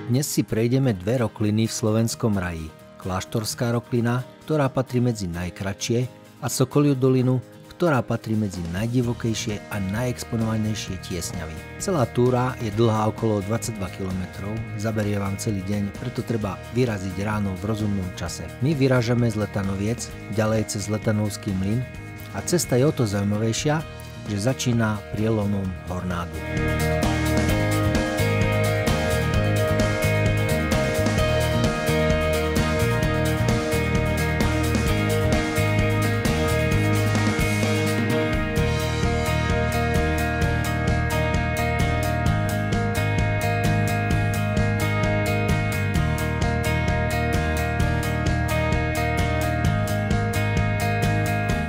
Dnes si prejdeme dve rokliny v slovenskom raji. Kláštorská roklina, ktorá patrí medzi najkratšie, a Sokoliu dolinu, ktorá patrí medzi najdivokejšie a najexponovanejšie tiesňavy. Celá túra je dlhá okolo 22 km, zaberie vám celý deň, preto treba vyraziť ráno v rozumnom čase. My vyrážame z Letanoviec, ďalej cez Letanovský mlyn a cesta je o to zaujímavejšia, že začína prielomom Hornádu.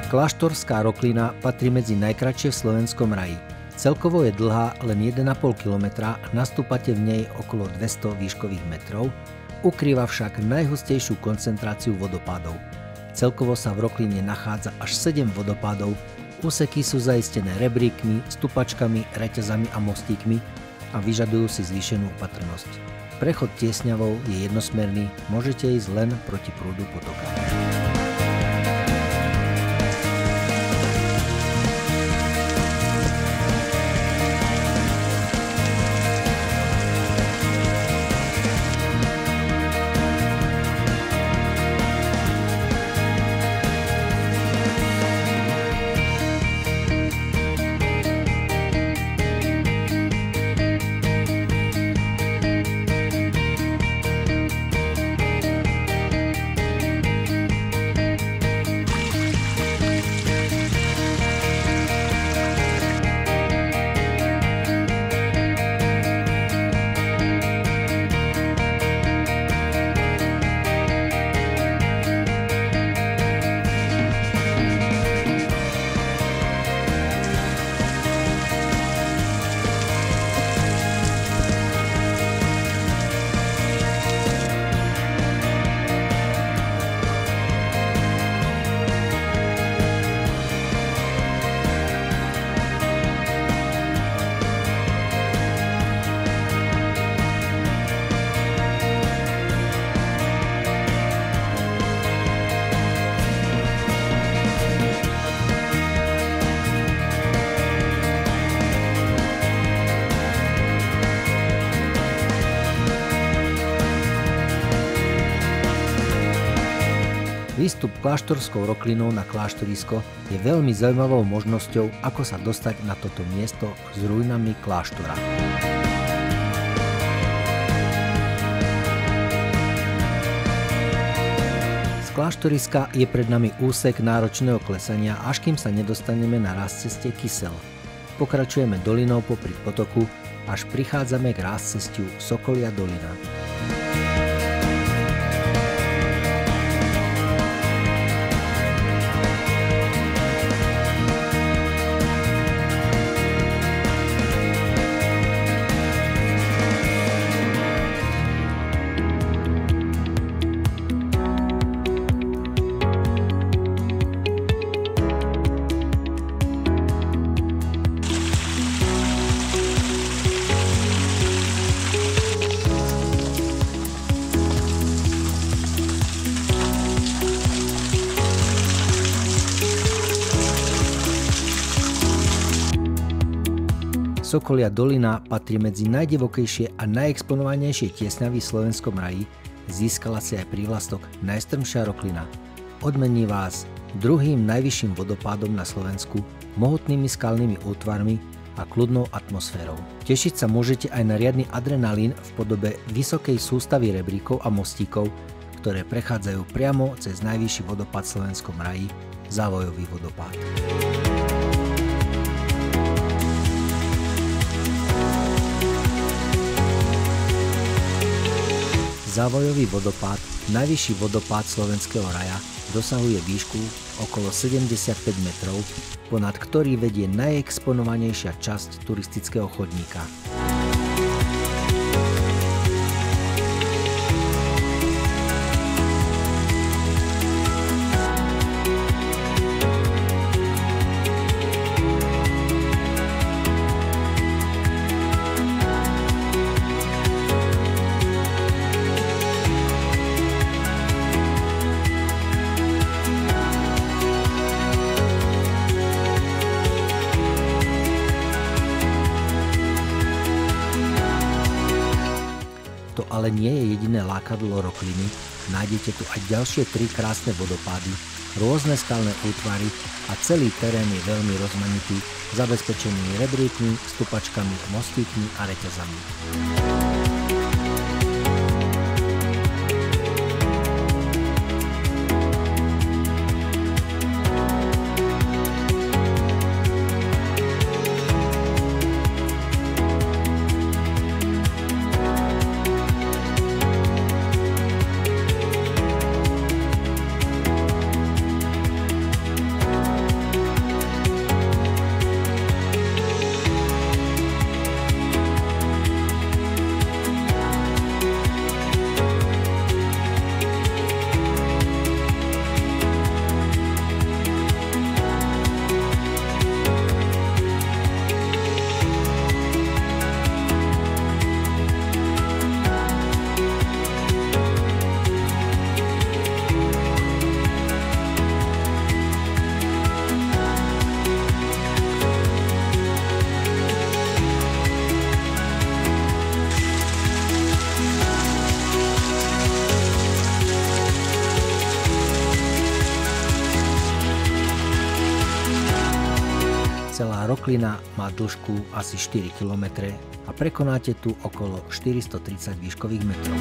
Kláštorská roklina patrí medzi najkratšie v slovenskom raji. Celkovo je dlhá len 1,5 km, nastúpate v nej okolo 200 výškových metrov, ukrýva však najhustejšiu koncentráciu vodopádov. Celkovo sa v rokline nachádza až 7 vodopádov, úseky sú zaistené rebríkmi, stupačkami, reťazami a mostíkmi a vyžadujú si zvýšenú opatrnosť. Prechod tiesňavou je jednosmerný, môžete ísť len proti prúdu potoka. Výstup kláštorskou roklinou na kláštorisko je veľmi zaujímavou možnosťou, ako sa dostať na toto miesto s ruinami kláštora. Z kláštoriska je pred nami úsek náročného klesania, až kým sa nedostaneme na rázceste Kysel. Pokračujeme dolinou popri potoku, až prichádzame k rázcestiu Sokolia dolina. Sokolia dolina patrí medzi najdivokejšie a najexponovanejšie tiesňavy v slovenskom raji, získala si aj prívlastok najstrmšia roklina. Odmení vás druhým najvyšším vodopádom na Slovensku, mohutnými skalnými útvarmi a kľudnou atmosférou. Tešiť sa môžete aj na riadny adrenalín v podobe vysokej sústavy rebríkov a mostíkov, ktoré prechádzajú priamo cez najvyšší vodopád v slovenskom raji, Závojový vodopád. Závojový vodopád, najvyšší vodopád slovenského raja, dosahuje výšku okolo 75 metrov, ponad ktorý vedie najexponovanejšia časť turistického chodníka. ale nie je jediné lákadlo Rokliny. Nájdete tu aj ďalšie 3 krásne vodopády, rôzne skalné útvary a celý terén je veľmi rozmanitý, zabezpečený rebríkmi, stupačkami, mostíkmi a reťazami. Celá Roklina má dĺžku asi 4 km a prekonáte tu okolo 430 výškových metrov.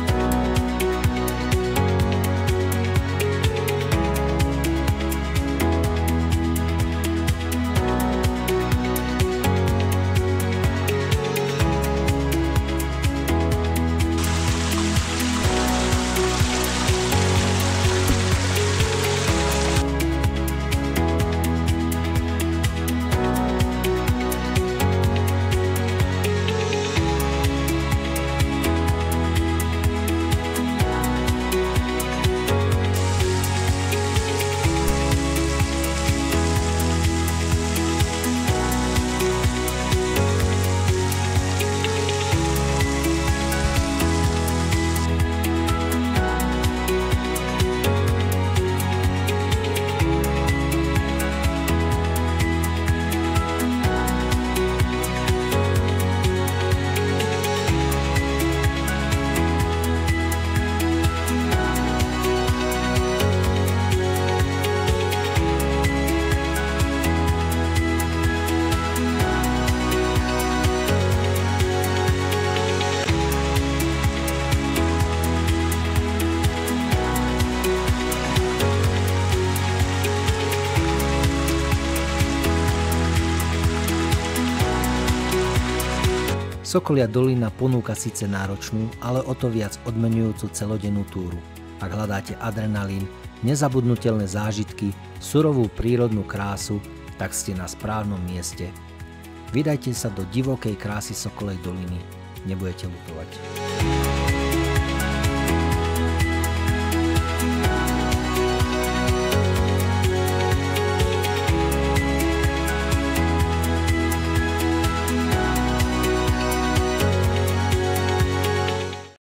Sokolia dolina ponúka síce náročnú, ale o to viac odmenujúcu celodennú túru. Ak hľadáte adrenalín, nezabudnutelné zážitky, surovú prírodnú krásu, tak ste na správnom mieste. Vydajte sa do divokej krásy Sokolej doliny. Nebudete ľutovať.